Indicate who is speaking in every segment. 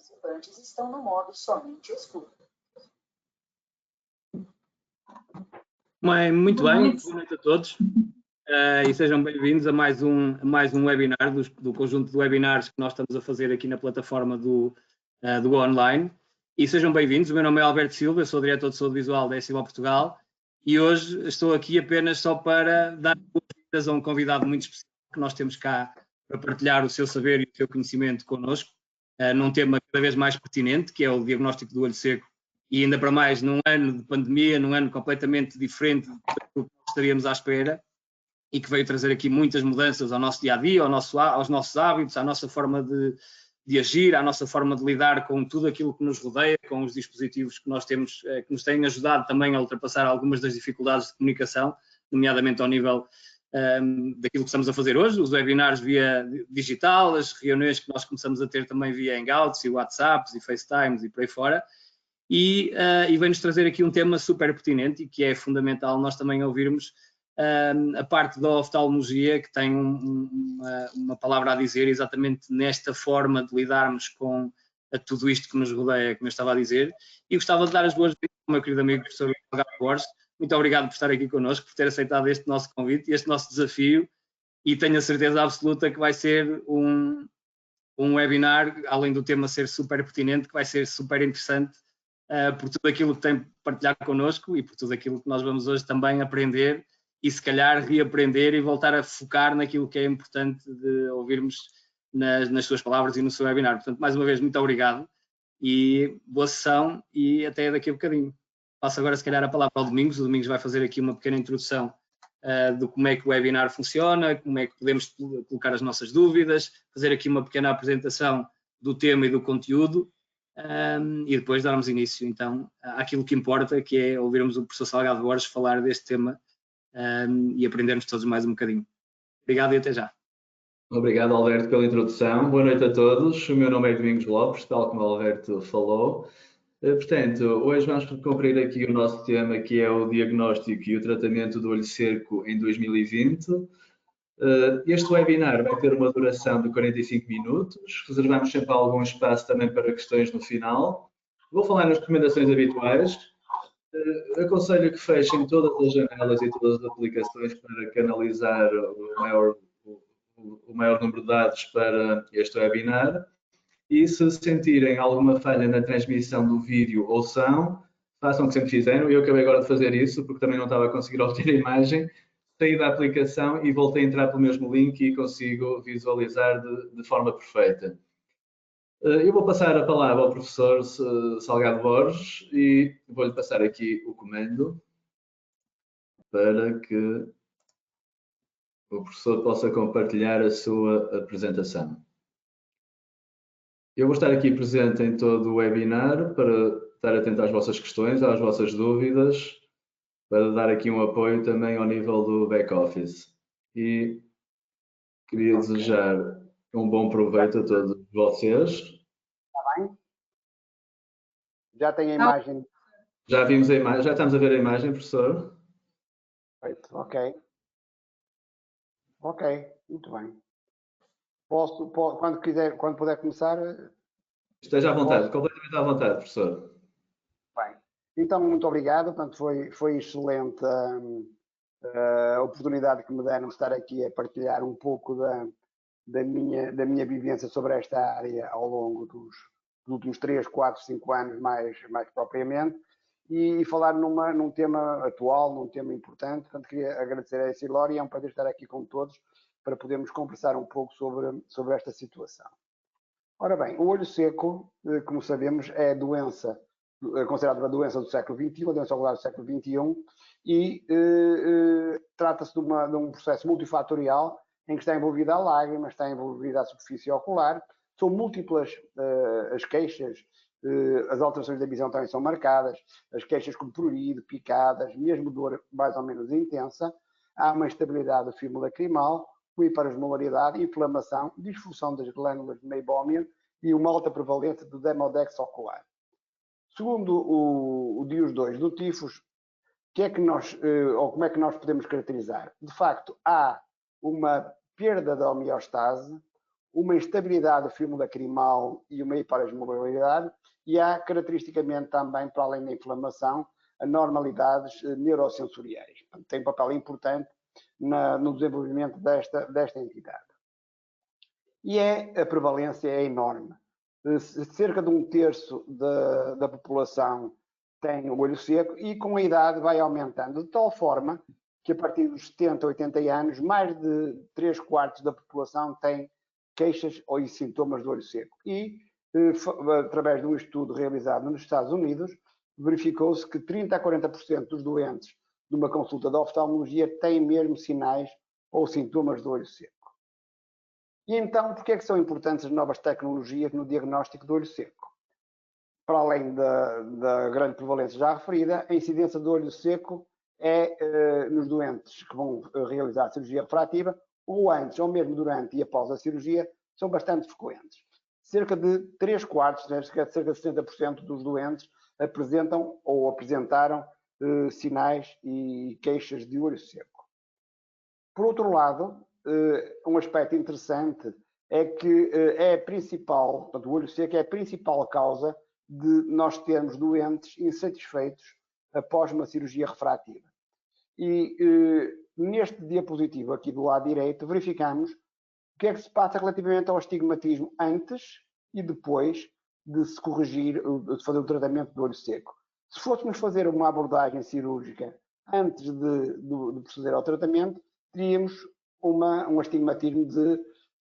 Speaker 1: participantes estão no modo somente escuta.
Speaker 2: Muito bem, boa noite a todos e sejam bem-vindos a mais um webinar do conjunto de webinars que nós estamos a fazer aqui na plataforma do online. E sejam bem-vindos, o meu nome é Alberto Silva, eu sou diretor de saúde visual da SIBO Portugal e hoje estou aqui apenas só para dar boas-vindas a um convidado muito especial que nós temos cá para partilhar o seu saber e o seu conhecimento connosco, num tema cada vez mais pertinente, que é o diagnóstico do olho seco, e ainda para mais num ano de pandemia, num ano completamente diferente do que estaríamos à espera e que veio trazer aqui muitas mudanças ao nosso dia-a-dia, aos nossos hábitos, à nossa forma de agir, à nossa forma de lidar com tudo aquilo que nos rodeia, com os dispositivos que nós temos, que nos têm ajudado também a ultrapassar algumas das dificuldades de comunicação, nomeadamente ao nível daquilo que estamos a fazer hoje, os webinars via digital, as reuniões que nós começamos a ter também via Hangouts e WhatsApps e FaceTimes e por aí fora. E vem-nos trazer aqui um tema super pertinente e que é fundamental nós também ouvirmos a parte da oftalmologia, que tem uma palavra a dizer exatamente nesta forma de lidarmos com tudo isto que nos rodeia, como eu estava a dizer. E gostava de dar as boas-vindas ao meu querido amigo professor Salgado Borges. Muito obrigado por estar aqui connosco, por ter aceitado este nosso convite e este nosso desafio, e tenho a certeza absoluta que vai ser um webinar, além do tema ser super pertinente, que vai ser super interessante por tudo aquilo que tem para partilhar connosco e por tudo aquilo que nós vamos hoje também aprender e se calhar reaprender e voltar a focar naquilo que é importante de ouvirmos nas suas palavras e no seu webinar. Portanto, mais uma vez, muito obrigado e boa sessão e até daqui a bocadinho. Passo agora, se calhar, a palavra ao Domingos. O Domingos vai fazer aqui uma pequena introdução de como é que o webinar funciona, como é que podemos colocar as nossas dúvidas, fazer aqui uma pequena apresentação do tema e do conteúdo e depois darmos início, então, àquilo que importa, que é ouvirmos o professor Salgado Borges falar deste tema e aprendermos todos mais um bocadinho. Obrigado e até já.
Speaker 3: Obrigado, Alberto, pela introdução. Boa noite a todos. O meu nome é Domingos Lopes, tal como o Alberto falou. Portanto, hoje vamos cumprir aqui o nosso tema, que é o diagnóstico e o tratamento do olho seco em 2020. Este webinar vai ter uma duração de 45 minutos. Reservamos sempre algum espaço também para questões no final. Vou falar nas recomendações habituais. Aconselho que fechem todas as janelas e todas as aplicações para canalizar o maior número de dados para este webinar. E se sentirem alguma falha na transmissão do vídeo ou som, façam o que sempre fizeram. Eu acabei agora de fazer isso, porque também não estava a conseguir obter a imagem. Saí da aplicação e voltei a entrar pelo mesmo link e consigo visualizar de forma perfeita. Eu vou passar a palavra ao professor Salgado Borges e vou-lhe passar aqui o comando para que o professor possa compartilhar a sua apresentação. Eu vou estar aqui presente em todo o webinar para estar atento às vossas questões, às vossas dúvidas, para dar aqui um apoio também ao nível do back-office. E queria desejar um bom proveito a todos vocês.
Speaker 4: Está bem? Já tem a imagem?
Speaker 3: Já vimos a imagem, já estamos a ver a imagem, professor?
Speaker 4: Perfeito, ok. Ok, muito bem. Quando puder começar.
Speaker 3: Esteja à vontade, completamente à vontade, professor.
Speaker 4: Bem, então muito obrigado. Portanto, foi excelente a oportunidade que me deram de estar aqui a partilhar um pouco da minha vivência sobre esta área ao longo dos últimos 3, 4, 5 anos mais propriamente, e falar num tema atual, num tema importante. Portanto, queria agradecer a Silória e é um prazer estar aqui com todos para podermos conversar um pouco sobre esta situação. Ora bem, o olho seco, como sabemos, é considerada uma doença do século XXI, a doença ocular do século XXI, e trata-se de um processo multifatorial em que está envolvida a lágrima, está envolvida a superfície ocular. São múltiplas as queixas, as alterações da visão também são marcadas, as queixas como prurido, picadas, mesmo dor mais ou menos intensa. Há uma instabilidade do filme lacrimal, uma hiperosmolaridade, inflamação, disfunção das glândulas de Meibomian e uma alta prevalência do demodex ocular. Segundo o DIUS 2 do tifus, como é que nós podemos caracterizar? De facto, há uma perda da homeostase, uma instabilidade do fímio lacrimal e uma hiperesmobilidade, e há caracteristicamente também, para além da inflamação, anormalidades neurosensoriais. Portanto, tem um papel importante no desenvolvimento desta entidade. E a prevalência é enorme. Cerca de 1/3 da população tem o olho seco e com a idade vai aumentando, de tal forma que a partir dos 70, 80 anos, mais de 3/4 da população tem queixas ou sintomas do olho seco. E, através de um estudo realizado nos Estados Unidos, verificou-se que 30 a 40% dos doentes de uma consulta de oftalmologia têm mesmo sinais ou sintomas do olho seco. E então, por que é que são importantes as novas tecnologias no diagnóstico do olho seco? Para além da grande prevalência já referida, a incidência do olho seco é nos doentes que vão realizar a cirurgia refrativa, ou antes, ou mesmo durante e após a cirurgia, são bastante frequentes. Cerca de 3/4, cerca de 60% dos doentes apresentam ou apresentaram sinais e queixas de olho seco. Por outro lado, um aspecto interessante é que portanto, o olho seco é a principal causa de nós termos doentes insatisfeitos após uma cirurgia refrativa. E neste diapositivo aqui do lado direito verificamos o que é que se passa relativamente ao astigmatismo antes e depois de se corrigir, de fazer o tratamento do olho seco. Se fôssemos fazer uma abordagem cirúrgica antes de proceder ao tratamento, teríamos um astigmatismo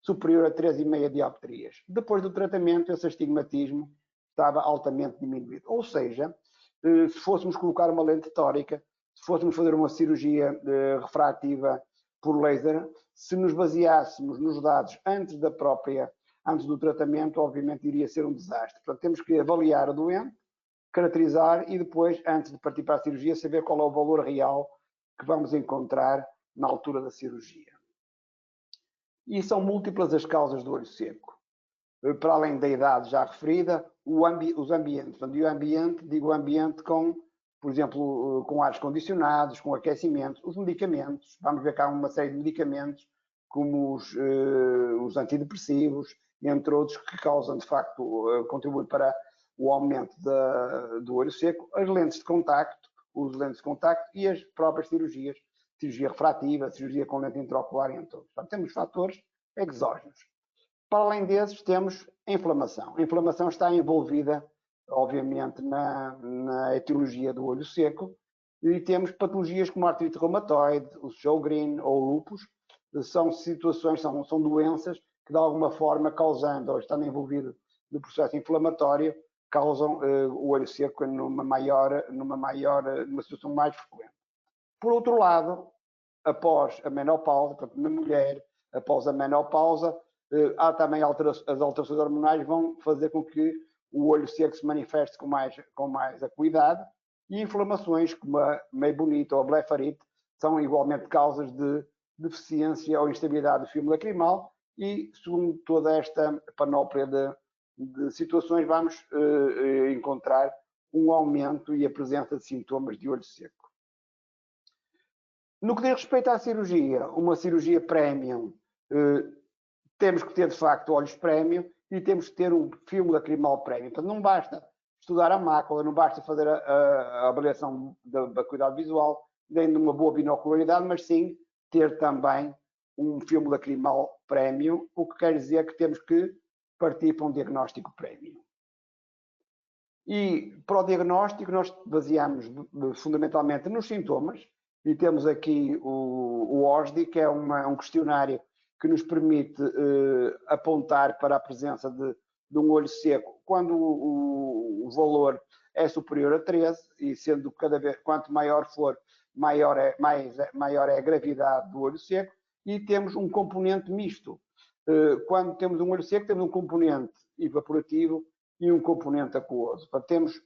Speaker 4: superior a 3,5 dioptrias. Depois do tratamento, esse astigmatismo estava altamente diminuído. Ou seja, se fôssemos colocar uma lente tórica, se fôssemos fazer uma cirurgia refrativa por laser, se nos baseássemos nos dados antes do tratamento, obviamente iria ser um desastre. Portanto, temos que avaliar o doente, caracterizar e depois, antes de partir para a cirurgia, saber qual é o valor real que vamos encontrar na altura da cirurgia. E são múltiplas as causas do olho seco. Para além da idade já referida, os ambientes. Portanto, digo ambiente com, por exemplo, com ares condicionados, com aquecimento, os medicamentos. Vamos ver cá uma série de medicamentos, como os antidepressivos, entre outros, que causam, de facto, contribuem para o aumento do olho seco, as lentes de contacto, os lentes de contacto e as próprias cirurgias, cirurgia refrativa, cirurgia com lente intraocular, entre outros. Portanto, temos fatores exógenos. Para além desses, temos a inflamação. A inflamação está envolvida, obviamente, na etiologia do olho seco, e temos patologias como a artrite reumatoide, o Sjögren ou o lúpus. São situações, são doenças que, de alguma forma, causando ou estando envolvido no processo inflamatório, causam o olho seco numa situação mais frequente. Por outro lado, após a menopausa, portanto, na mulher, após a menopausa, há também as alterações hormonais vão fazer com que o olho seco se manifeste com mais acuidade, e inflamações como a meibonite ou a blefarite são igualmente causas de deficiência ou instabilidade do fímio lacrimal, e segundo toda esta panóplia de situações vamos encontrar um aumento e a presença de sintomas de olho seco. No que diz respeito à cirurgia, uma cirurgia premium, temos que ter, de facto, olhos premium e temos que ter um fímio lacrimal premium. Portanto, não basta estudar a mácula, não basta fazer a avaliação da acuidade visual, nem de uma boa binocularidade, mas sim ter também um fímio lacrimal premium, o que quer dizer que temos que partir para um diagnóstico premium. E para o diagnóstico nós baseamos fundamentalmente nos sintomas, e temos aqui o OSDI, que é um questionário que nos permite apontar para a presença de um olho seco quando o valor é superior a 13, e sendo cada vez quanto maior for, maior é a gravidade do olho seco, e temos um componente misto. Quando temos um olho seco, temos um componente evaporativo e um componente aquoso. Portanto, temos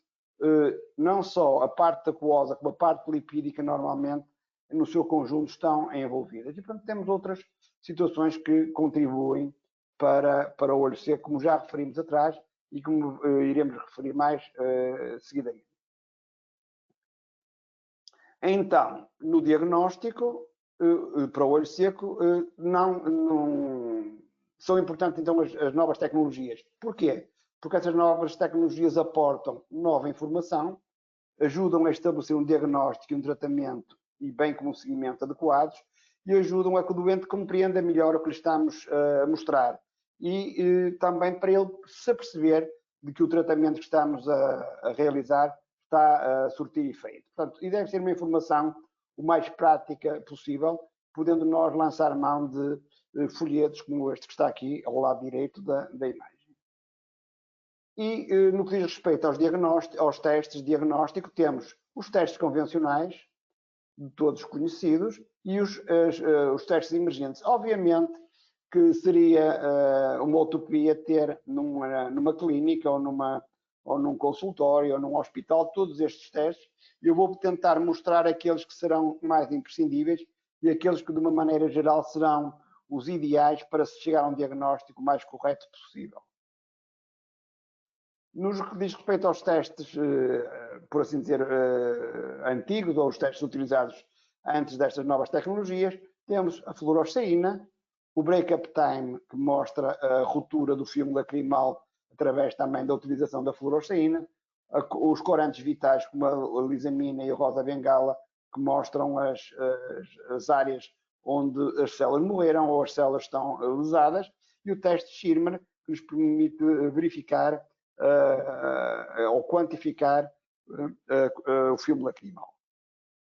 Speaker 4: não só a parte aquosa, como a parte lipídica, normalmente, no seu conjunto, estão envolvidas. E, portanto, temos outras situações que contribuem para o olho seco, como já referimos atrás e como iremos referir mais seguidamente. Então, no diagnóstico, para o olho seco, são importantes então as novas tecnologias. Porquê? Porque essas novas tecnologias aportam nova informação, ajudam a estabelecer um diagnóstico e um tratamento e bem como um seguimento adequados e ajudam a que o doente compreenda melhor o que lhe estamos a mostrar e também para ele se aperceber de que o tratamento que estamos a realizar está a surtir efeito. Portanto, e deve ser uma informação o mais prática possível, podendo nós lançar mão de folhetos como este que está aqui ao lado direito da imagem. E no que diz respeito aos testes de diagnóstico, temos os testes convencionais, de todos conhecidos, e os testes emergentes. Obviamente que seria uma utopia ter numa clínica ou num consultório ou num hospital todos estes testes. Eu vou tentar mostrar aqueles que serão mais imprescindíveis e aqueles que, de uma maneira geral, serão os ideais para se chegar a um diagnóstico o mais correto possível. No que diz respeito aos testes, por assim dizer, antigos, ou os testes utilizados antes destas novas tecnologias, temos a fluoroceína, o break-up time, que mostra a ruptura do filme lacrimal através também da utilização da fluoroceína, os corantes vitais, como a lisamina e a rosa bengala, que mostram as áreas onde as células morreram ou as células estão lesadas, e o teste Schirmer, que nos permite verificar ou quantificar o filme lacrimal.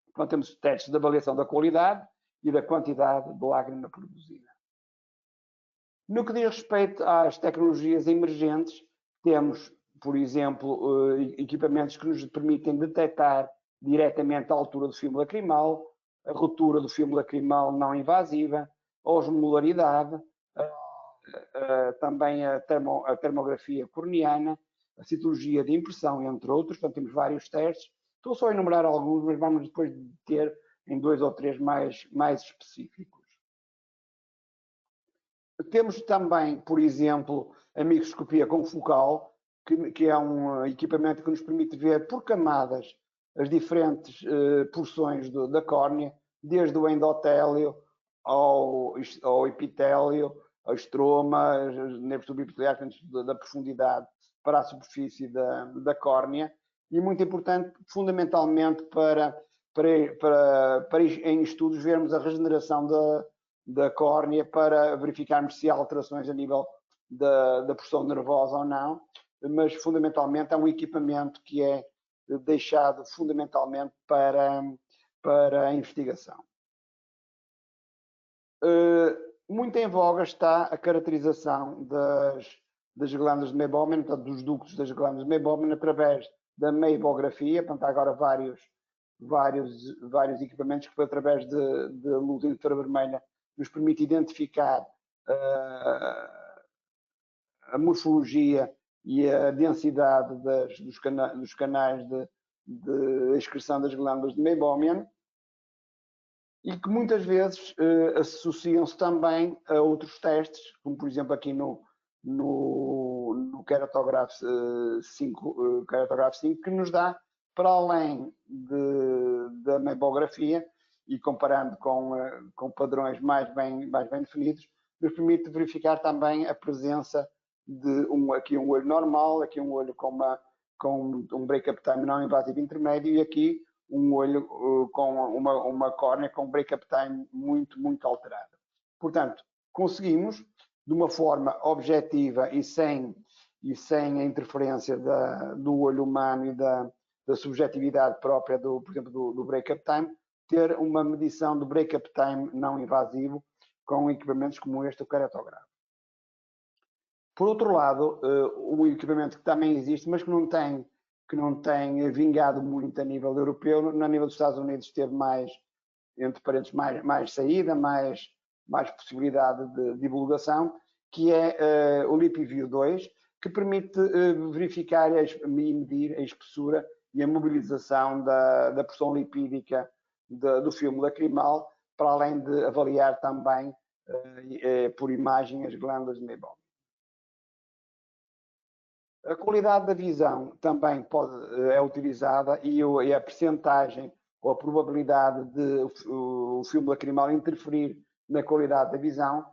Speaker 4: Então, temos testes de avaliação da qualidade e da quantidade de lágrima produzida. No que diz respeito às tecnologias emergentes, temos, por exemplo, equipamentos que nos permitem detectar diretamente a altura do filme lacrimal, a ruptura do filme lacrimal não invasiva, a osmolaridade, também a termografia corneana, a citologia de impressão, entre outros. Portanto, temos vários testes. Estou só a enumerar alguns, mas vamos depois ter em 2 ou 3 mais específicos. Temos também, por exemplo, a microscopia confocal, que é um equipamento que nos permite ver por camadas as diferentes porções da córnea, desde o endotélio ao epitélio, ao estroma, os nervos subepiteliais, da profundidade para a superfície da córnea, e muito importante, fundamentalmente, para em estudos vermos a regeneração da córnea, para verificarmos se há alterações a nível da porção nervosa ou não, mas fundamentalmente é um equipamento que é deixado fundamentalmente para a investigação. Muito em voga está a caracterização das glândulas de Meibomian, portanto, dos ductos das glândulas de Meibomian, através da meibografia. Portanto, há agora vários equipamentos que, através de luz infravermelha, nos permite identificar a morfologia e a densidade dos canais de excreção das glândulas de Meibomian, e que muitas vezes associam-se também a outros testes, como por exemplo aqui no Keratograph 5, que nos dá, para além da meibografia, e comparando com padrões mais bem definidos, nos permite verificar também a presença de aqui um olho normal, aqui um olho com um break-up time não invasivo intermédio, e aqui um olho com uma córnea com break-up time muito alterado. Portanto, conseguimos, de uma forma objetiva e sem a interferência do olho humano e da subjetividade própria, por exemplo, do break-up time, ter uma medição do break-up time não invasivo com equipamentos como este, o Keratograph. Por outro lado, o equipamento que também existe, mas que não tem vingado muito a nível europeu, no nível dos Estados Unidos teve mais, entre parênteses, mais saída, mais possibilidade de divulgação, que é o LipiView 2, que permite verificar e medir a espessura e a mobilização da porção lipídica do filme lacrimal, para além de avaliar também por imagem as glândulas de Meibomian. A qualidade da visão também é utilizada, e a percentagem ou a probabilidade de o filme lacrimal interferir na qualidade da visão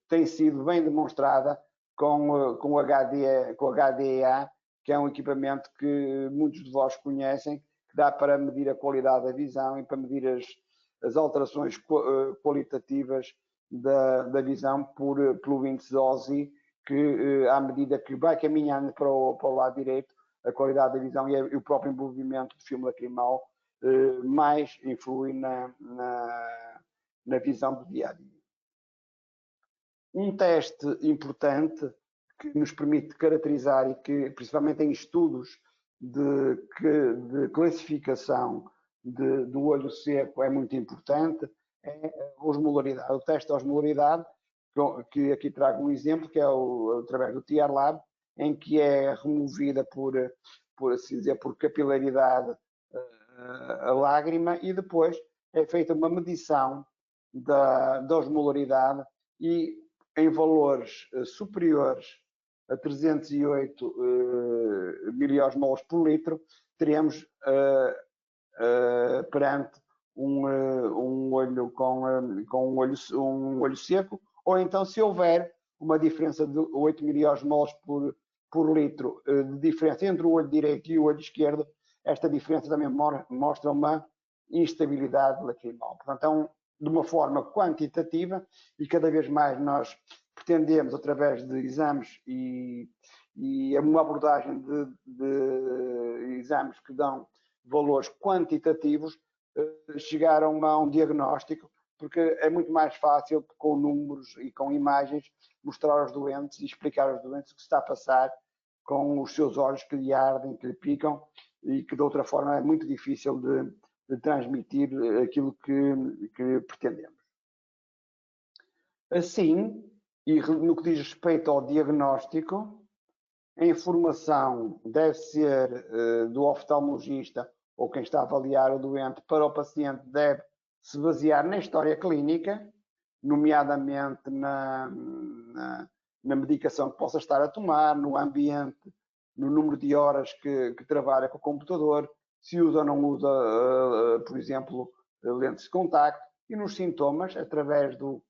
Speaker 4: tem sido bem demonstrada com o HDEA, que é um equipamento que muitos de vós conhecem, que dá para medir a qualidade da visão e para medir as alterações qualitativas da visão pelo índice OSI, que à medida que vai caminhando para o lado direito, a qualidade da visão e o próprio envolvimento do filme lacrimal mais influi na visão do dia a dia. Um teste importante que nos permite caracterizar e que, principalmente em estudos de classificação do olho seco, é muito importante, é a osmolaridade. O teste de osmolaridade, que aqui trago um exemplo, que é através do TR Lab, em que é removida por assim dizer, por capilaridade a lágrima e depois é feita uma medição da osmolaridade e em valores superiores a 308 miliosmoles por litro, teremos perante um olho com um olho seco, ou então se houver uma diferença de 8 miliosmoles por litro de diferença entre o olho direito e o olho esquerdo, esta diferença também mostra uma instabilidade lacrimal. Portanto, de uma forma quantitativa, e cada vez mais nós pretendemos, através de exames e uma abordagem de exames que dão valores quantitativos, chegar a um diagnóstico, porque é muito mais fácil, com números e com imagens, mostrar aos doentes e explicar aos doentes o que se está a passar com os seus olhos que lhe ardem, que lhe picam, e que de outra forma é muito difícil de transmitir aquilo que pretendemos. Assim, e no que diz respeito ao diagnóstico, a informação deve ser do oftalmologista ou quem está a avaliar o doente para o paciente, deve se basear na história clínica, nomeadamente na medicação que possa estar a tomar, no ambiente, no número de horas que trabalha com o computador, se usa ou não usa, por exemplo, lentes de contacto, e nos sintomas, através do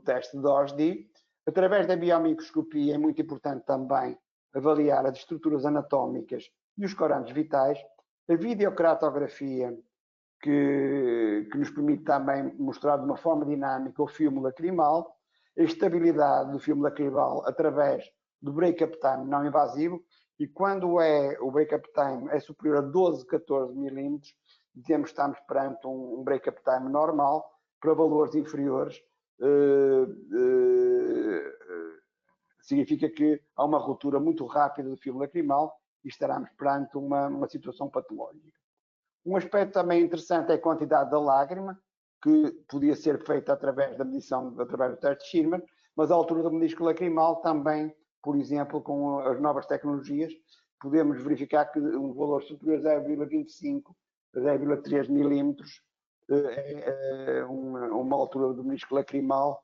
Speaker 4: teste de OSDI. Através da biomicroscopia é muito importante também avaliar as estruturas anatómicas e os corantes vitais. A videoceratografia, que nos permite também mostrar de uma forma dinâmica o filme lacrimal, a estabilidade do filme lacrimal através do break-up time não invasivo, e quando o break-up time é superior a 12, 14 milímetros, estamos perante um break-up time normal. Para valores inferiores, significa que há uma ruptura muito rápida do filme lacrimal e estaremos perante uma situação patológica. Um aspecto também interessante é a quantidade da lágrima, que podia ser feita através da medição, através do teste de Schirmer, mas a altura do menisco lacrimal também, por exemplo, com as novas tecnologias, podemos verificar que um valor superior a 0,25, 0,3 milímetros é uma altura do menisco lacrimal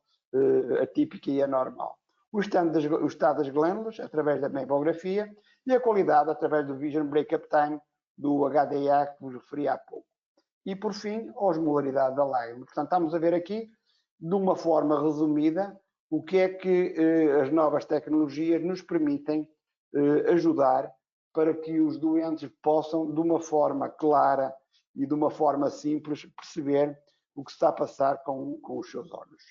Speaker 4: atípica e anormal. O estado das glândulas, através da mamografia, e a qualidade, através do Vision Break-up Time, do HDA, que vos referi há pouco. E, por fim, a osmolaridade da lágrima. Portanto, estamos a ver aqui, de uma forma resumida, o que é que as novas tecnologias nos permitem ajudar para que os doentes possam, de uma forma clara e de uma forma simples, perceber o que está a passar com os seus olhos.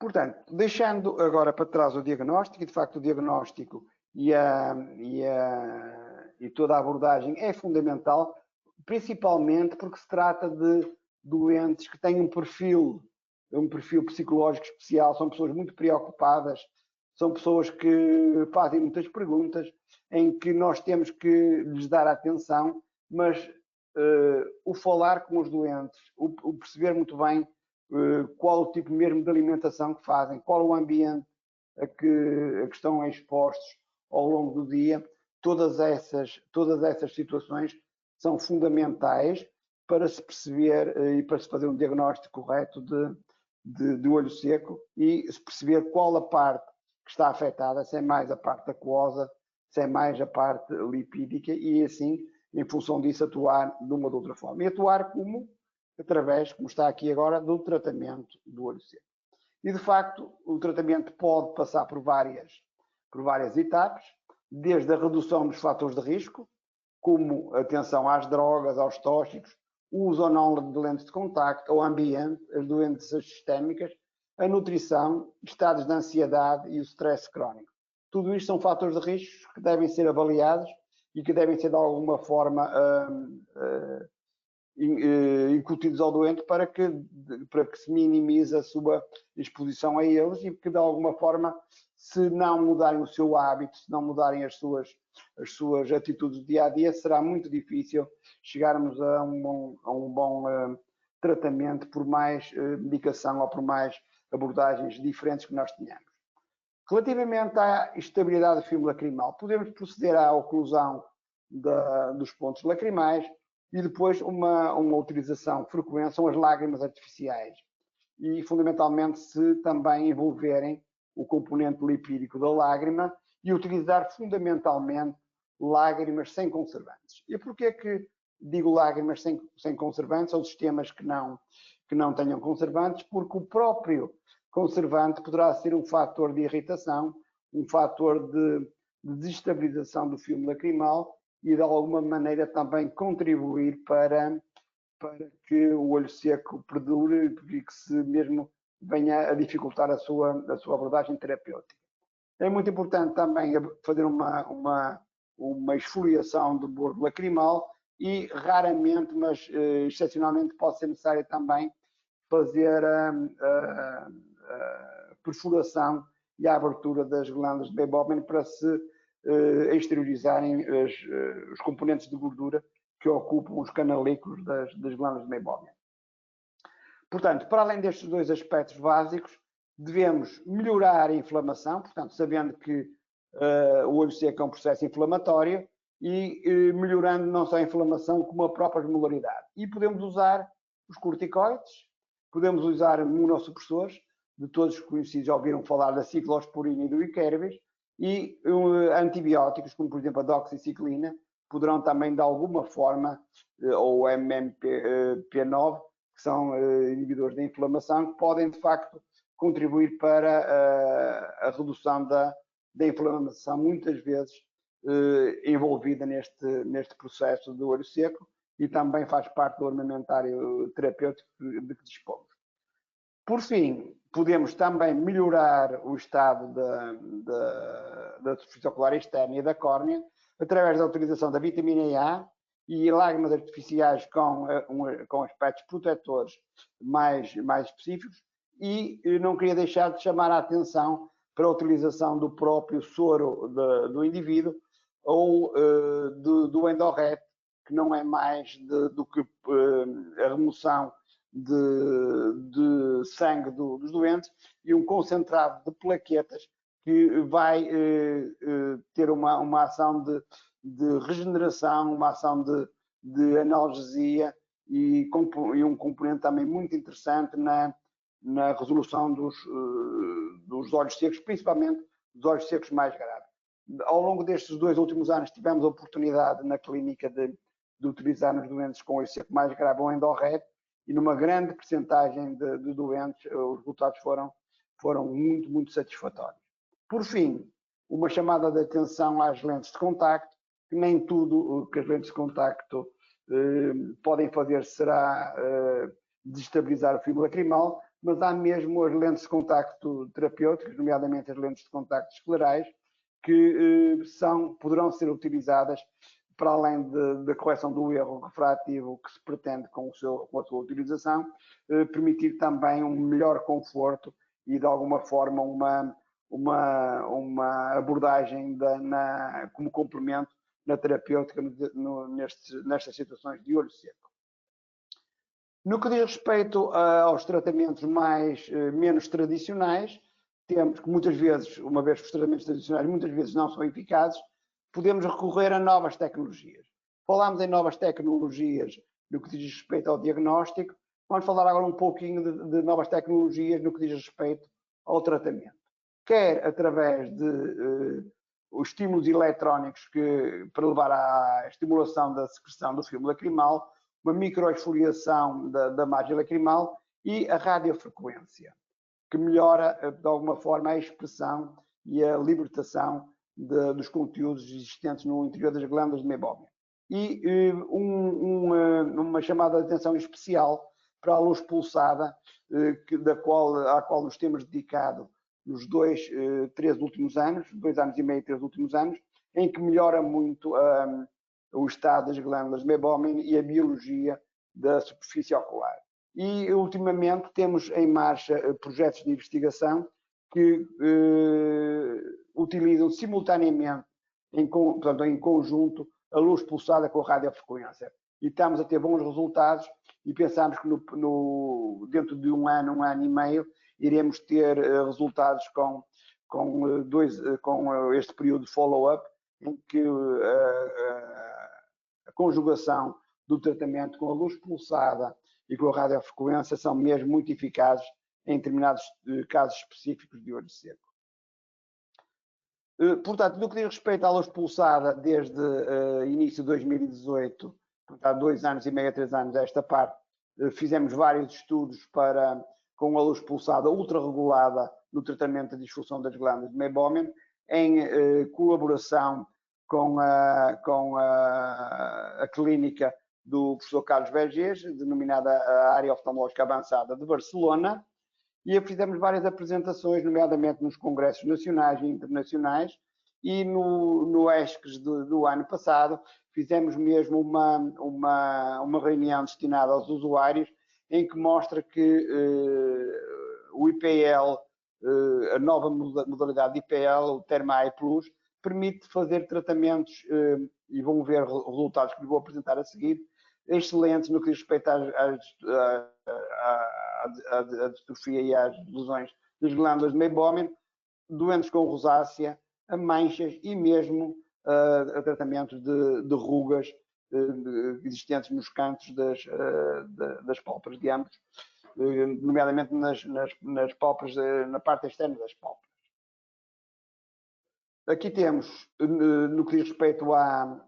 Speaker 4: Portanto, deixando agora para trás o diagnóstico, e de facto o diagnóstico e toda a abordagem é fundamental, principalmente porque se trata de doentes que têm um perfil psicológico especial, são pessoas muito preocupadas, são pessoas que fazem muitas perguntas, em que nós temos que lhes dar atenção, mas o falar com os doentes, o perceber muito bem qual o tipo mesmo de alimentação que fazem, qual o ambiente a que estão expostos ao longo do dia, todas essas situações são fundamentais para se perceber e para se fazer um diagnóstico correto de olho seco e se perceber qual a parte que está afetada, se é mais a parte aquosa, se é mais a parte lipídica, e assim, em função disso, atuar de uma ou de outra forma. E atuar como? através, como está aqui agora, do tratamento do olho seco. E, de facto, o tratamento pode passar por várias etapas, desde a redução dos fatores de risco, como atenção às drogas, aos tóxicos, o uso ou não de lentes de contacto, ao ambiente, as doenças sistémicas, a nutrição, estados de ansiedade e o stress crónico. Tudo isto são fatores de risco que devem ser avaliados e que devem ser de alguma forma incutidos ao doente para que se minimize a sua exposição a eles e que de alguma forma, se não mudarem o seu hábito, se não mudarem as suas atitudes do dia a dia, será muito difícil chegarmos a um bom tratamento por mais medicação ou por mais abordagens diferentes que nós tenhamos. Relativamente à estabilidade do filme lacrimal, podemos proceder à oclusão dos pontos lacrimais e depois uma utilização frequente são as lágrimas artificiais e fundamentalmente se também envolverem o componente lipídico da lágrima e utilizar fundamentalmente lágrimas sem conservantes. E porquê que digo lágrimas sem conservantes ou sistemas que não tenham conservantes? Porque o próprio conservante poderá ser um fator de irritação, um fator de desestabilização do filme lacrimal e de alguma maneira também contribuir para que o olho seco perdure e que se mesmo venha a dificultar a sua abordagem terapêutica. É muito importante também fazer uma esfoliação do bordo lacrimal e raramente, mas excepcionalmente pode ser necessário também fazer a perfuração e a abertura das glândulas de Meibomian para se exteriorizarem os componentes de gordura que ocupam os canalículos das glândulas de Meibomian. Portanto, para além destes dois aspectos básicos, devemos melhorar a inflamação, portanto, sabendo que o olho seco é um processo inflamatório e melhorando não só a inflamação como a própria osmolaridade. E podemos usar os corticoides, podemos usar imunossupressores, de todos conhecidos, já ouviram falar da ciclosporina e do Ikervis, e antibióticos, como por exemplo a doxiciclina, poderão também de alguma forma, ou MMP9, que são inibidores da inflamação, que podem de facto contribuir para a redução da inflamação, muitas vezes envolvida neste processo do olho seco e também faz parte do armamentário terapêutico de que dispomos. Por fim, podemos também melhorar o estado da superfície ocular externa e da córnea através da utilização da vitamina A e lágrimas artificiais com aspectos protetores mais específicos e não queria deixar de chamar a atenção para a utilização do próprio soro do indivíduo ou do endorrete, que não é mais do que a remoção de sangue dos doentes e um concentrado de plaquetas que vai ter uma ação de regeneração, uma ação de analgesia e um componente também muito interessante na resolução dos olhos secos, principalmente dos olhos secos mais graves. Ao longo destes 2 últimos anos tivemos a oportunidade na clínica de utilizar nos doentes com olho seco mais grave o endorrete e numa grande percentagem de doentes os resultados foram muito, muito satisfatórios. Por fim, uma chamada de atenção às lentes de contacto, que nem tudo o que as lentes de contacto podem fazer será desestabilizar o fibro lacrimal, mas há mesmo as lentes de contacto terapêuticas, nomeadamente as lentes de contacto esclerais, que poderão ser utilizadas para além da correção do erro refrativo que se pretende com a sua utilização, permitir também um melhor conforto e, de alguma forma, uma abordagem como complemento na terapêutica nestas situações de olho seco. No que diz respeito aos tratamentos menos tradicionais, temos que muitas vezes, uma vez que os tratamentos tradicionais muitas vezes não são eficazes, podemos recorrer a novas tecnologias. Falámos em novas tecnologias no que diz respeito ao diagnóstico, vamos falar agora um pouquinho de novas tecnologias no que diz respeito ao tratamento. Quer através de os estímulos eletrónicos para levar à estimulação da secreção do filme lacrimal, uma microesfoliação da margem lacrimal e a radiofrequência, que melhora, de alguma forma, a expressão e a libertação dos conteúdos existentes no interior das glândulas de Meibomian. E uma chamada de atenção especial para a luz pulsada, à qual nos temos dedicado nos 2 anos e meio, 3 últimos anos, em que melhora muito o estado das glândulas de Meibomian e a biologia da superfície ocular. E, ultimamente, temos em marcha projetos de investigação que utilizam simultaneamente, portanto, em conjunto, a luz pulsada com a radiofrequência. E estamos a ter bons resultados e pensamos que dentro de um ano e meio, iremos ter resultados com este período de follow-up, em que a conjugação do tratamento com a luz pulsada e com a radiofrequência são mesmo muito eficazes em determinados casos específicos de olho seco. Portanto, no que diz respeito à luz pulsada, desde início de 2018, há 2 anos e meio, 3 anos, esta parte, fizemos vários estudos com a luz pulsada ultra-regulada no tratamento da disfunção das glândulas de Meibomian, em colaboração com a clínica do professor Carlos Vergés, denominada a Área Oftalmológica Avançada de Barcelona, e fizemos várias apresentações, nomeadamente nos congressos nacionais e internacionais, e no ESCS do ano passado fizemos mesmo uma reunião destinada aos usuários, em que mostra que o IPL, a nova modalidade de IPL, o Thermae Plus, permite fazer tratamentos, e vão ver resultados que lhe vou apresentar a seguir, excelentes no que diz respeito à distrofia e às lesões das glândulas de Meibomian, doentes com rosácea, a manchas e mesmo a tratamentos de rugas existentes nos cantos das pálpebras de ambos, nomeadamente nas pálpebras, na parte externa das pálpebras. Aqui temos, no que diz respeito à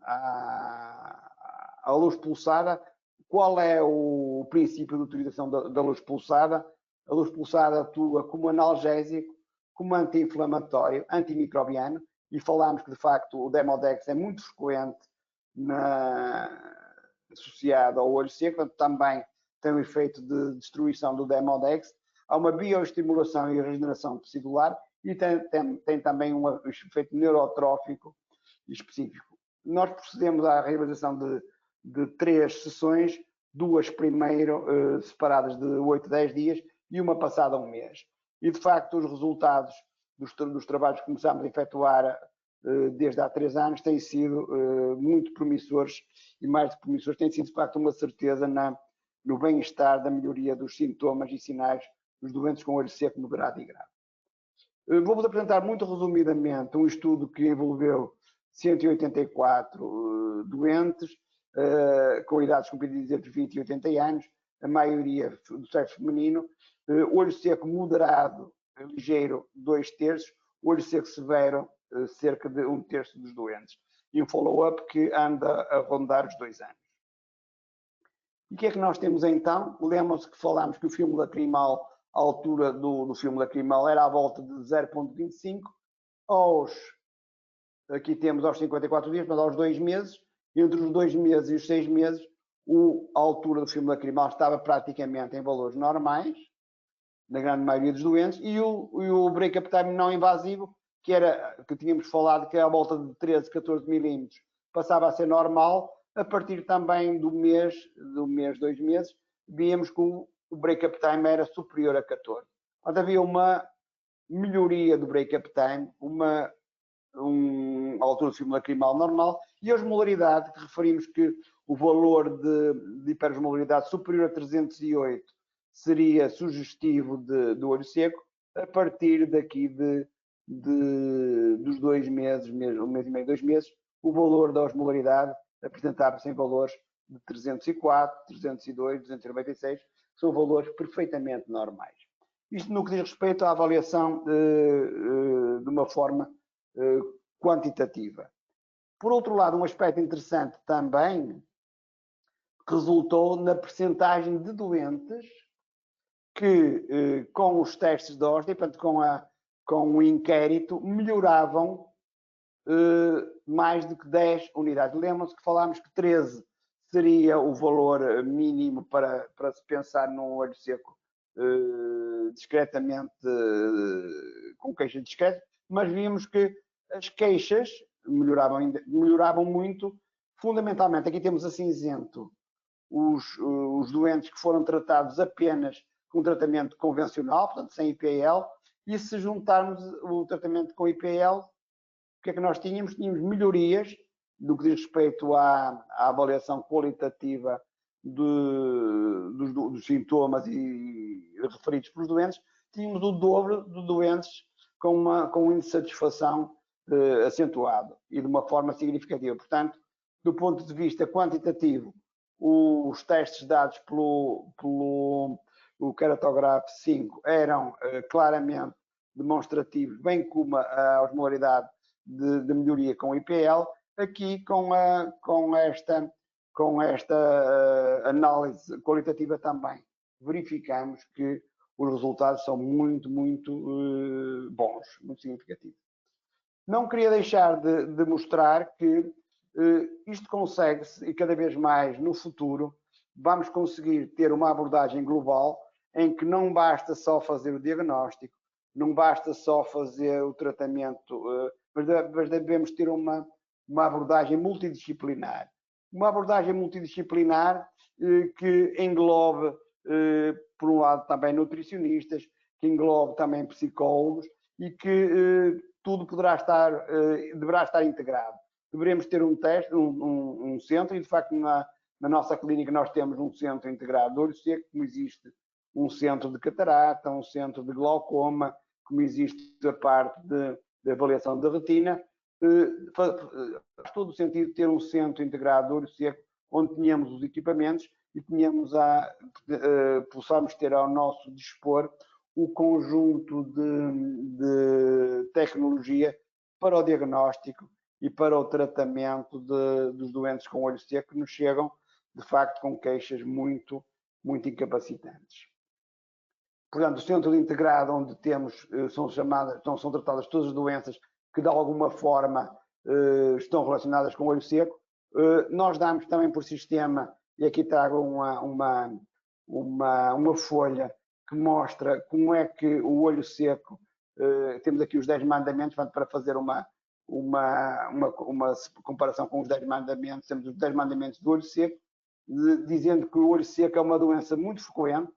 Speaker 4: luz pulsada, qual é o princípio de utilização da luz pulsada? A luz pulsada atua como analgésico, como anti-inflamatório, antimicrobiano, e falámos que, de facto, o Demodex é muito frequente associado ao olho seco, portanto, também tem um efeito de destruição do Demodex. Há uma bioestimulação e regeneração tecidular e tem também um efeito neurotrófico específico. Nós procedemos à realização de 3 sessões, 2 primeiro separadas de 8 a 10 dias e uma passada um mês. E, de facto, os resultados dos trabalhos que começámos a efetuar desde há 3 anos têm sido muito promissores, e mais que promissores, têm sido, de facto, uma certeza no bem-estar da melhoria dos sintomas e sinais dos doentes com olho seco moderado e grave. Vou-vos apresentar muito resumidamente um estudo que envolveu 184 doentes, com idades compreendidas entre 20 e 80 anos, a maioria do sexo feminino, olho seco moderado, ligeiro, 2/3, olho seco severo, cerca de 1/3 dos doentes. E um follow-up que anda a rondar os 2 anos. E o que é que nós temos então? Lembram-se que falámos que o filme lacrimal, a altura do filme lacrimal era à volta de 0,25, aqui temos aos 54 dias, mas aos 2 meses, entre os 2 meses e os 6 meses, a altura do filme lacrimal estava praticamente em valores normais, na grande maioria dos doentes, e o break-up time não invasivo, que tínhamos falado que é à volta de 13, 14 milímetros, passava a ser normal. A partir também do mês, 2 meses, víamos que o break-up time era superior a 14. Portanto, havia uma melhoria do break-up time, a altura do filme lacrimal normal, e a osmolaridade, que referimos que o valor de hiperosmolaridade superior a 308 seria sugestivo do olho seco, a partir daqui dos 2 meses, 1 mês e meio, 2 meses, o valor da osmolaridade apresentava-se em valores de 304, 302, 296, que são valores perfeitamente normais. Isto no que diz respeito à avaliação de uma forma quantitativa. Por outro lado, um aspecto interessante também, resultou na percentagem de doentes que, com os testes de Osler, portanto, com o inquérito, melhoravam mais do que 10 unidades. Lembram-se que falámos que 13 seria o valor mínimo para se pensar num olho seco discretamente, com queixas discretas, mas vimos que as queixas melhoravam muito, fundamentalmente. Aqui temos a cinzento os doentes que foram tratados apenas com tratamento convencional, portanto sem IPL, e se juntarmos o tratamento com IPL, o que é que nós tínhamos? Tínhamos melhorias no que diz respeito à avaliação qualitativa dos sintomas e referidos pelos doentes, tínhamos o dobro de doentes com um índice de satisfação acentuado e de uma forma significativa. Portanto, do ponto de vista quantitativo, os testes dados pelo Keratograph 5 eram claramente demonstrativos, bem como a osmolaridade de melhoria com IPL. Aqui, com esta análise qualitativa também, verificamos que os resultados são muito bons, muito significativos. Não queria deixar de mostrar que isto consegue-se, e cada vez mais no futuro vamos conseguir ter uma abordagem global em que não basta só fazer o diagnóstico, não basta só fazer o tratamento, mas devemos ter uma abordagem multidisciplinar. Uma abordagem multidisciplinar que englobe, por um lado, também nutricionistas, que englobe também psicólogos e que tudo deverá estar integrado. Deveremos ter um centro, e de facto na nossa clínica nós temos um centro integrado de olho seco, como existe um centro de catarata, um centro de glaucoma, como existe a parte de avaliação da retina. Faz todo o sentido ter um centro integrado de olho seco, onde tenhamos os equipamentos e possamos ter ao nosso dispor o conjunto de tecnologia para o diagnóstico e para o tratamento dos doentes com olho seco, que nos chegam, de facto, com queixas muito incapacitantes. Portanto, o centro integrado, onde temos, são tratadas todas as doenças que de alguma forma estão relacionadas com o olho seco. Nós damos também por sistema, e aqui trago uma folha que mostra como é que o olho seco, temos aqui os 10 mandamentos, para fazer uma comparação com os 10 mandamentos, temos os 10 mandamentos do olho seco, dizendo que o olho seco é uma doença muito frequente,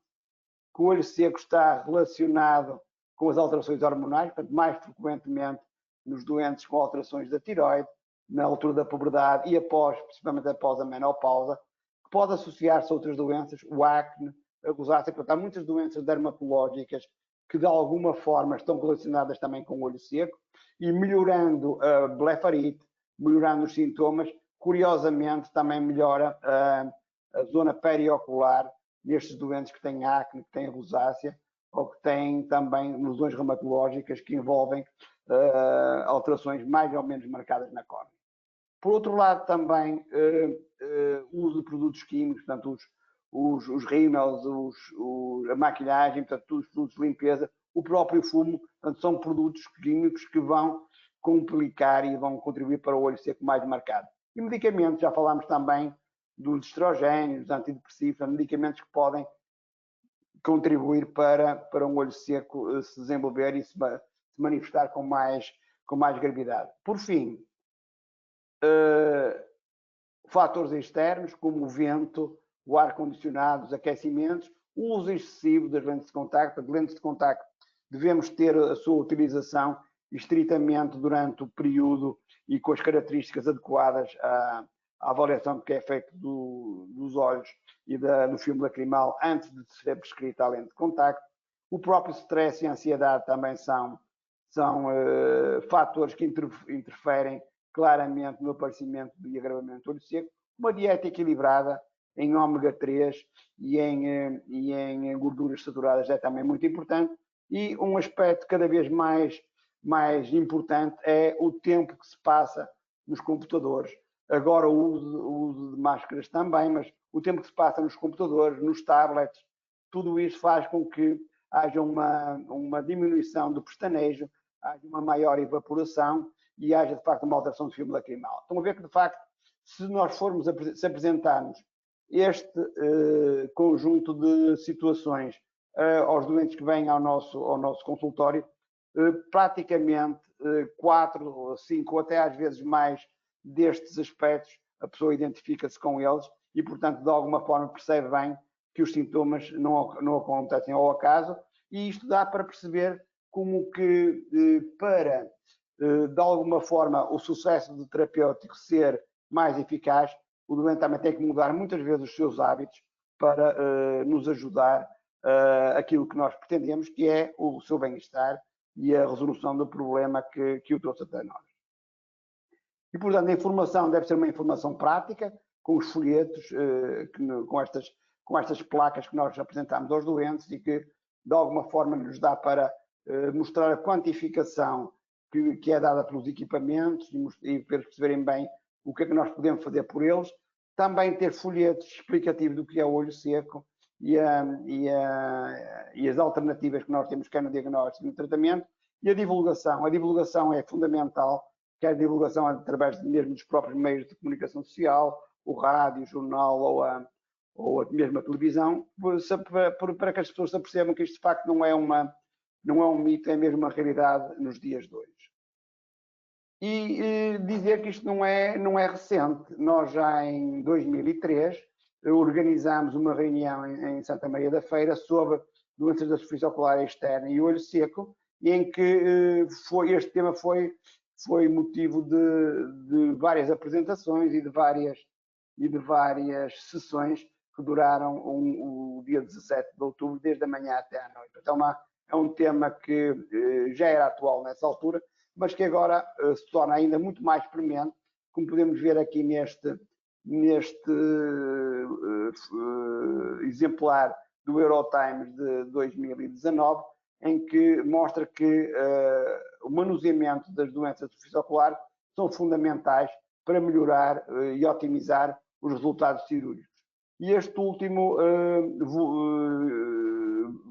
Speaker 4: que o olho seco está relacionado com as alterações hormonais, portanto, mais frequentemente nos doentes com alterações da tireoide, na altura da puberdade e principalmente após a menopausa, que pode associar-se a outras doenças, o acne, a rosácea. Portanto, há muitas doenças dermatológicas que de alguma forma estão relacionadas também com o olho seco, e melhorando a blefarite, melhorando os sintomas, curiosamente também melhora a zona periocular destes doentes que têm acne, que têm rosácea, ou que têm também lesões reumatológicas que envolvem alterações mais ou menos marcadas na córnea. Por outro lado, também o uso de produtos químicos, portanto, os rímels, a maquilhagem, portanto, todos os produtos de limpeza, o próprio fumo, portanto, são produtos químicos que vão complicar e vão contribuir para o olho seco mais marcado. E medicamentos, já falámos também dos estrogénios, dos antidepressivos, medicamentos que podem contribuir para um olho seco se desenvolver e se manifestar com mais gravidade. Por fim, fatores externos como o vento, o ar-condicionado, os aquecimentos, o uso excessivo das lentes de contacto. As lentes de contacto devemos ter a sua utilização estritamente durante o período e com as características adequadas à avaliação que é feita dos olhos e do filme lacrimal antes de ser prescrita a lente de contacto. O próprio stress e a ansiedade também são fatores que interferem claramente no aparecimento e agravamento do olho seco. Uma dieta equilibrada em ômega 3 e em gorduras saturadas é também muito importante. E um aspecto cada vez mais importante é o tempo que se passa nos computadores. Agora o uso de máscaras também, mas o tempo que se passa nos computadores, nos tablets, tudo isso faz com que haja uma diminuição do pestanejo, haja uma maior evaporação e haja, de facto, uma alteração do filme lacrimal. Estão a ver que, de facto, se nós formos se apresentarmos este conjunto de situações aos doentes que vêm ao nosso consultório, praticamente 4, 5 ou até às vezes mais destes aspectos, a pessoa identifica-se com eles e, portanto, de alguma forma percebe bem que os sintomas não acontecem ao acaso, e isto dá para perceber como que, para, de alguma forma, o sucesso do terapêutico ser mais eficaz, o doente também tem que mudar muitas vezes os seus hábitos para nos ajudar aquilo que nós pretendemos, que é o seu bem-estar e a resolução do problema que o trouxe até nós. E, portanto, a informação deve ser uma informação prática, com os folhetos, com estas placas que nós apresentamos aos doentes e que, de alguma forma, nos dá para mostrar a quantificação que é dada pelos equipamentos e para perceberem bem o que é que nós podemos fazer por eles. Também ter folhetos explicativos do que é o olho seco e as alternativas que nós temos, quer no diagnóstico e no tratamento, e a divulgação. A divulgação é fundamental, quer a divulgação através mesmo dos próprios meios de comunicação social, o rádio, o jornal ou a mesma televisão, para que as pessoas se apercebam que isto de facto não é um mito, é mesmo uma realidade nos dias de hoje. E dizer que isto não é recente. Nós já em 2003 organizámos uma reunião em Santa Maria da Feira sobre doenças da superfície ocular externa e olho seco, em que este tema foi motivo de várias apresentações e de várias sessões que duraram o dia 17 de outubro, desde a manhã até à noite. Então é um tema que já era atual nessa altura, mas que agora se torna ainda muito mais premente, como podemos ver aqui neste exemplar do Eurotimes de 2019, em que mostra que o manuseamento das doenças de superfície ocular são fundamentais para melhorar e otimizar os resultados cirúrgicos. E este último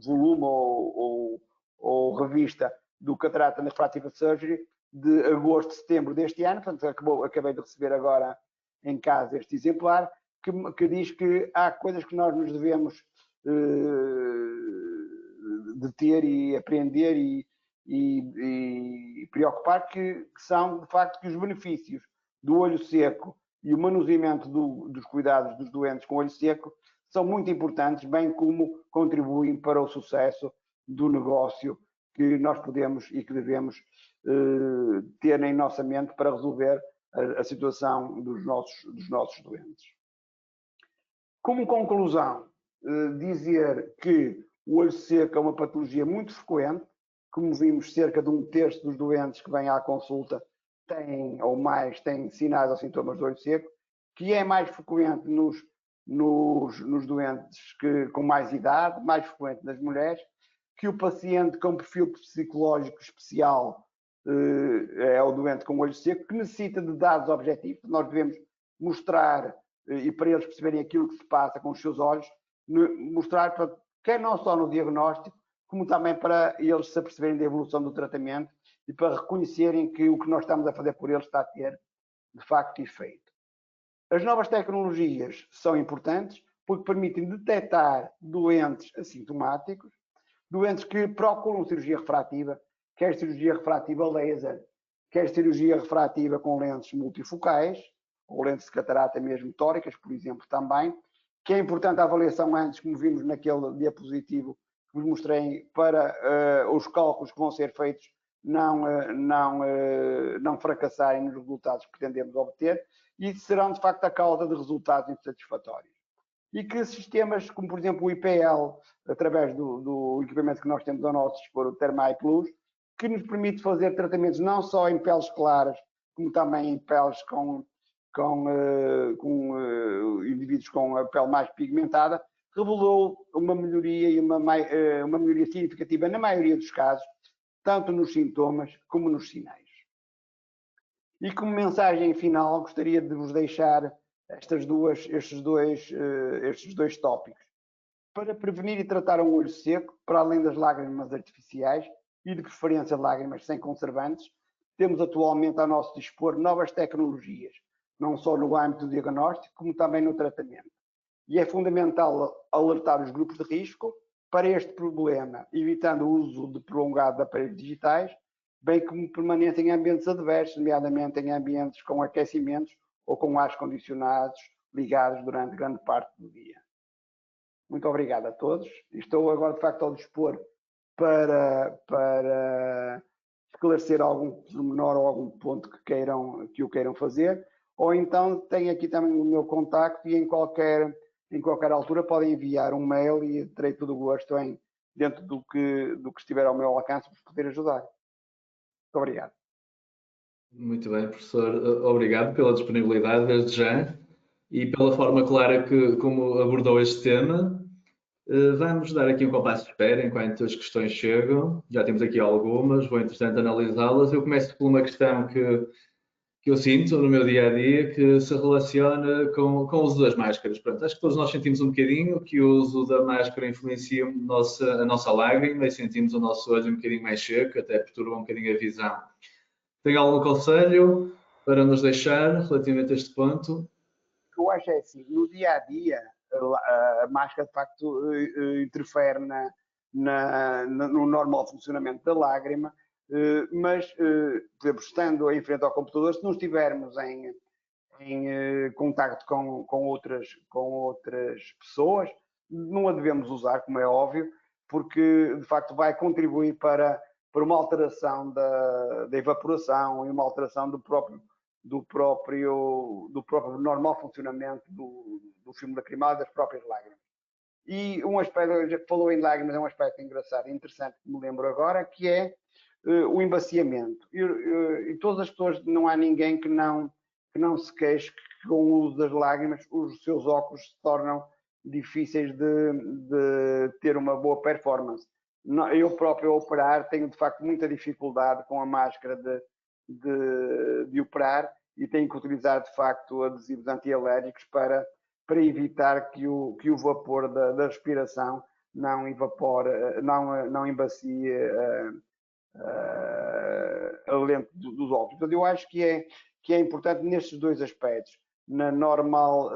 Speaker 4: volume ou revista do Cataract and Refractive Surgery de agosto, setembro deste ano, portanto acabei de receber agora em casa este exemplar, que diz que há coisas que nós nos devemos de ter e aprender e preocupar, que são de facto que os benefícios do olho seco e o manuseamento dos cuidados dos doentes com olho seco são muito importantes, bem como contribuem para o sucesso do negócio que nós podemos e que devemos ter em nossa mente para resolver a situação dos nossos doentes. Como conclusão, dizer que o olho seco é uma patologia muito frequente. Como vimos, cerca de 1/3 dos doentes que vêm à consulta têm sinais ou sintomas de olho seco, que é mais frequente nos doentes com mais idade, mais frequente nas mulheres, que o paciente com perfil psicológico especial é o doente com olho seco, que necessita de dados objetivos. Nós devemos mostrar, e para eles perceberem aquilo que se passa com os seus olhos, mostrar, quer não só no diagnóstico, como também para eles se aperceberem da evolução do tratamento e para reconhecerem que o que nós estamos a fazer por eles está a ter, de facto, efeito. As novas tecnologias são importantes porque permitem detectar doentes assintomáticos, doentes que procuram cirurgia refrativa, quer cirurgia refrativa laser, quer cirurgia refrativa com lentes multifocais, ou lentes de catarata mesmo tóricas, por exemplo, também, que é importante a avaliação antes, como vimos naquele diapositivo que vos mostrei, para os cálculos que vão ser feitos não fracassarem nos resultados que pretendemos obter, e serão, de facto, a causa de resultados insatisfatórios. E que sistemas, como por exemplo o IPL, através do equipamento que nós temos ao nosso dispor, o Thermai Plus, que nos permite fazer tratamentos não só em peles claras, como também em peles com indivíduos com a pele mais pigmentada, revelou uma melhoria e uma melhoria significativa na maioria dos casos, tanto nos sintomas como nos sinais. E como mensagem final, gostaria de vos deixar estes dois tópicos. Para prevenir e tratar um olho seco, para além das lágrimas artificiais e de preferência lágrimas sem conservantes, temos atualmente a nosso dispor novas tecnologias, não só no âmbito do diagnóstico, como também no tratamento. E é fundamental alertar os grupos de risco para este problema, evitando o uso de prolongado de aparelhos digitais, bem como permanência em ambientes adversos, nomeadamente em ambientes com aquecimentos ou com ar condicionados ligados durante grande parte do dia. Muito obrigado a todos. Estou agora, de facto, ao dispor para esclarecer algum pormenor ou algum ponto que o queiram fazer, ou então tenho aqui também o meu contacto e em qualquer altura podem enviar um mail e terei todo o gosto em, dentro do que estiver ao meu alcance, para poder ajudar. Muito obrigado.
Speaker 3: Muito bem, professor. Obrigado pela disponibilidade desde já e pela forma clara como abordou este tema. Vamos dar aqui um compasso de espera enquanto as questões chegam. Já temos aqui algumas, vou interessante analisá-las. Eu começo por uma questão que eu sinto no meu dia a dia, que se relaciona com o uso das máscaras. Pronto, acho que todos nós sentimos um bocadinho que o uso da máscara influencia a nossa lágrima e sentimos o nosso olho um bocadinho mais seco, até perturba um bocadinho a visão. Tem algum conselho para nos deixar relativamente a este ponto?
Speaker 4: Eu acho é assim, no dia a dia, a máscara de facto interfere no normal funcionamento da lágrima, mas, por exemplo, estando em frente ao computador, se não estivermos em contacto com outras pessoas, não a devemos usar, como é óbvio, porque de facto vai contribuir para uma alteração da evaporação e uma alteração do próprio normal funcionamento do filme lacrimal e das próprias lágrimas. E um aspecto, já que falou em lágrimas, é um aspecto engraçado e interessante que me lembro agora, que é o embaciamento. E todas as pessoas, não há ninguém que não se queixe que com o uso das lágrimas os seus óculos se tornam difíceis de ter uma boa performance. Eu próprio, a operar, tenho de facto muita dificuldade com a máscara de operar e tenho que utilizar de facto adesivos antialérgicos para evitar que o vapor da respiração não evapore, não embacie a lente dos óculos. Portanto, eu acho que é importante nestes dois aspectos, na normal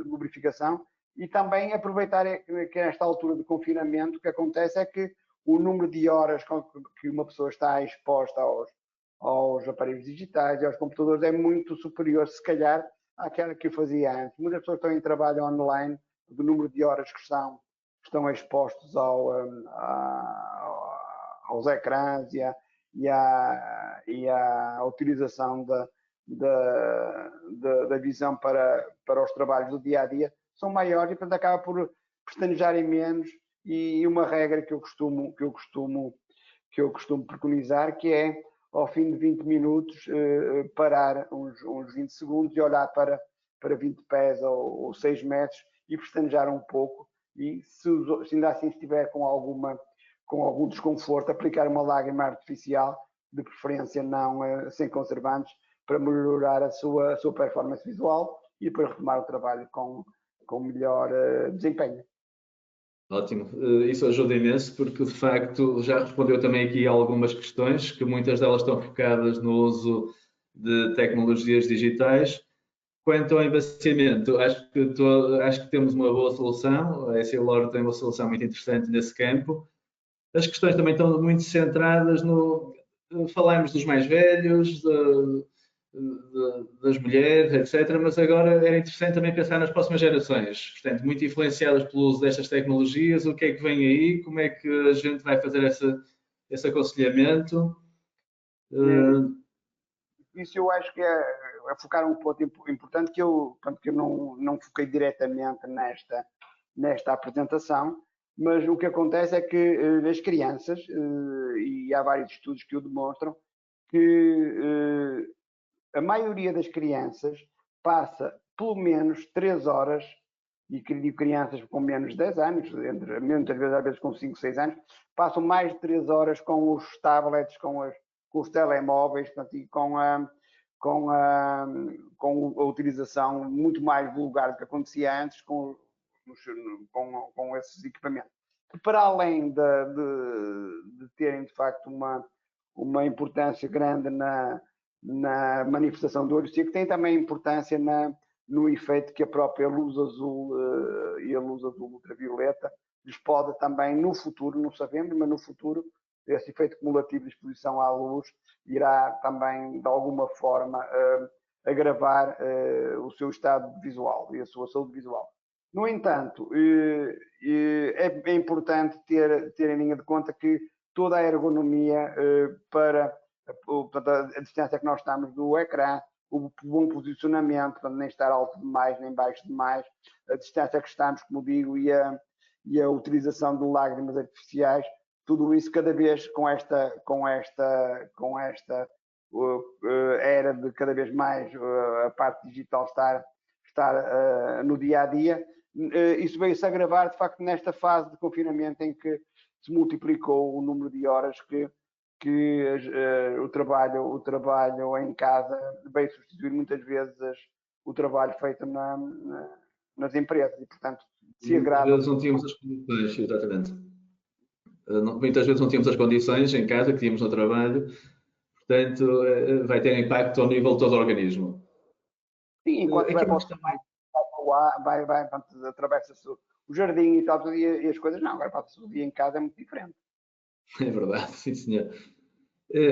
Speaker 4: lubrificação e também aproveitar que nesta altura de confinamento o que acontece é que o número de horas que uma pessoa está exposta aos aparelhos digitais e aos computadores é muito superior, se calhar, àquela que eu fazia antes. Muitas pessoas estão em trabalho online, do número de horas que estão expostos aos ecrãs e à utilização da visão para os trabalhos do dia a dia são maiores e, portanto, acaba por pestanejarem menos. E uma regra que eu costumo preconizar, que é, ao fim de 20 minutos, parar uns 20 segundos e olhar para 20 pés ou 6 metros e pestanejar um pouco. E se ainda assim estiver com algum desconforto, aplicar uma lágrima artificial, de preferência sem conservantes, para melhorar a sua performance visual e depois retomar o trabalho com melhor desempenho.
Speaker 3: Ótimo, isso ajuda imenso porque de facto já respondeu também aqui a algumas questões, que muitas delas estão focadas no uso de tecnologias digitais. Quanto ao embaciamento, acho que temos uma boa solução, a Essilor tem uma solução muito interessante nesse campo. As questões também estão muito centradas falarmos dos mais velhos, das mulheres, etc. Mas agora era interessante também pensar nas próximas gerações, portanto, muito influenciadas pelo uso destas tecnologias, o que é que vem aí, como é que a gente vai fazer esse aconselhamento.
Speaker 4: Isso eu acho que é focar um ponto importante que eu não foquei diretamente nesta apresentação, mas o que acontece é que as crianças, e há vários estudos que o demonstram, que a maioria das crianças passa pelo menos 3 horas, e crianças com menos de 10 anos, muitas vezes, às vezes com 5, 6 anos, passam mais de 3 horas com os tablets, com os telemóveis, portanto, e a utilização muito mais vulgar do que acontecia antes com esses equipamentos. Que para além de terem, de facto, uma importância grande na manifestação do olho seco, tem também importância no efeito que a própria luz azul e a luz azul ultravioleta lhes pode também, no futuro, não sabemos, mas no futuro, esse efeito cumulativo de exposição à luz irá também, de alguma forma, agravar o seu estado visual e a sua saúde visual. No entanto, é importante ter em linha de conta que toda a ergonomia para a distância que nós estamos do ecrã, o bom posicionamento, portanto, nem estar alto demais, nem baixo demais, a distância que estamos, como digo, e a utilização de lágrimas artificiais, tudo isso cada vez com esta era de cada vez mais a parte digital estar no dia a dia, isso veio-se agravar de facto nesta fase de confinamento em que se multiplicou o número de horas que o trabalho em casa veio substituir muitas vezes o trabalho feito nas empresas e, portanto, se agrava.
Speaker 3: Muitas vezes não tínhamos as condições, exatamente. Muitas vezes não tínhamos as condições em casa que tínhamos no trabalho, portanto, vai ter impacto ao nível de todo o organismo.
Speaker 4: Sim, enquanto atravessa-se o jardim e tal, e as coisas, não, agora passa-se o dia em casa, é muito diferente.
Speaker 3: É verdade, sim senhor.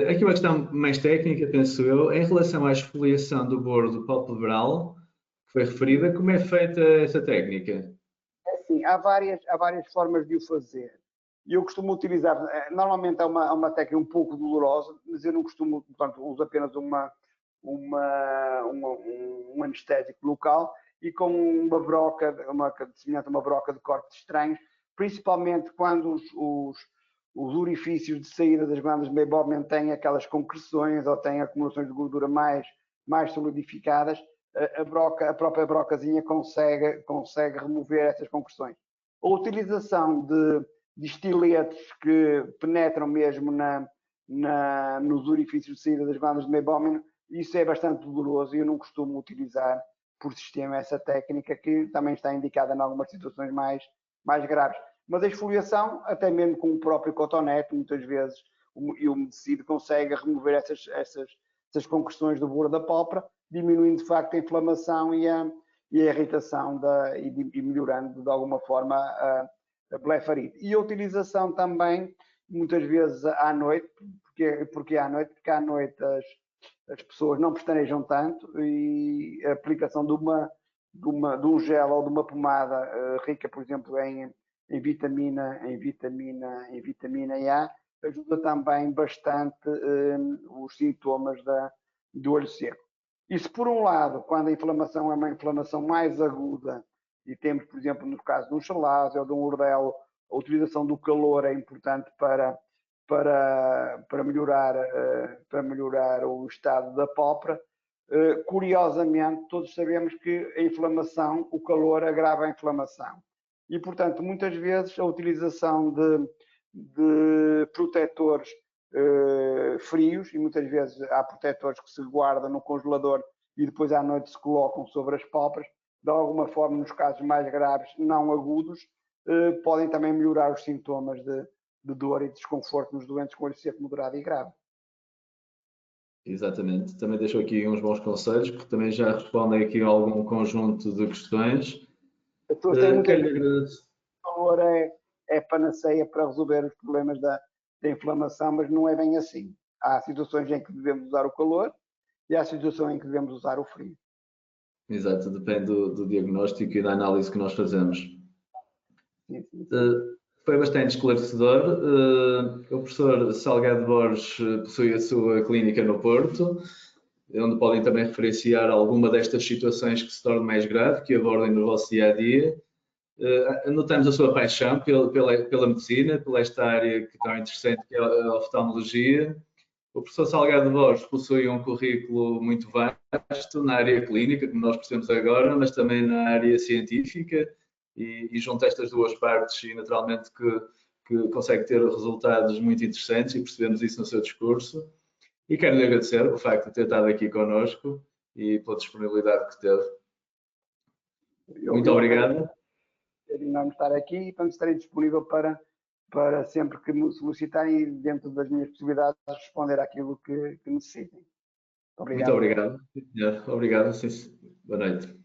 Speaker 3: Aqui uma questão mais técnica, penso eu, em relação à esfoliação do bordo palpebral, que foi referida, como é feita essa técnica?
Speaker 4: Assim, há várias formas de o fazer. Eu costumo utilizar, normalmente é uma técnica um pouco dolorosa, mas eu não costumo, portanto, uso apenas um anestésico local e com uma broca, semelhante a uma broca de cortes estranhos, principalmente quando os orifícios de saída das glândulas de Meibomian têm aquelas concreções ou têm acumulações de gordura mais solidificadas, a própria brocazinha consegue remover essas concreções. A utilização de estiletes que penetram mesmo nos orifícios de saída das glândulas de Meibomian, isso é bastante doloroso e eu não costumo utilizar por sistema essa técnica, que também está indicada em algumas situações mais graves. Mas a esfoliação, até mesmo com o próprio cotonete, muitas vezes o umedecido consegue remover essas concreções do bordo da pálpebra, diminuindo de facto a inflamação e a irritação e melhorando de alguma forma a blefarite. E a utilização também, muitas vezes à noite, porque à noite as pessoas não pestanejam tanto e a aplicação de um gel ou de uma pomada rica, por exemplo, em vitamina A, ajuda também bastante os sintomas do olho seco. Isso, por um lado, quando a inflamação é uma inflamação mais aguda, e temos, por exemplo, no caso de um chalásio ou de um urdelo, a utilização do calor é importante para melhorar o estado da pálpebra. Curiosamente, todos sabemos que a inflamação, o calor agrava a inflamação. E, portanto, muitas vezes a utilização de protetores frios, e muitas vezes há protetores que se guardam no congelador e depois à noite se colocam sobre as pálpebras, de alguma forma, nos casos mais graves, não agudos, podem também melhorar os sintomas de dor e desconforto nos doentes com olho seco moderado e grave.
Speaker 3: Exatamente. Também deixou aqui uns bons conselhos, que também já respondem aqui a algum conjunto de questões.
Speaker 4: As pessoas têm muita o calor é panaceia para resolver os problemas da inflamação, mas não é bem assim. Há situações em que devemos usar o calor e há situações em que devemos usar o frio.
Speaker 3: Exato, depende do diagnóstico e da análise que nós fazemos.
Speaker 4: Sim.
Speaker 3: Foi bastante esclarecedor. O professor Salgado Borges possui a sua clínica no Porto, onde podem também referenciar alguma destas situações que se tornam mais graves, que abordem no vosso dia-a-dia. Notamos a sua paixão pela medicina, pela esta área que é tão interessante, que é a oftalmologia. O professor Salgado Borges possui um currículo muito vasto na área clínica, como nós percebemos agora, mas também na área científica, e junta estas duas partes e naturalmente que consegue ter resultados muito interessantes, e percebemos isso no seu discurso. E quero-lhe agradecer o facto de ter estado aqui connosco e pela disponibilidade que teve. Muito obrigado.
Speaker 4: É enorme estar aqui e, portanto, estarei disponível para sempre que me solicitarem, dentro das minhas possibilidades, responder àquilo que necessitem. Obrigado.
Speaker 3: Muito obrigado. Obrigado. Sim. Boa noite.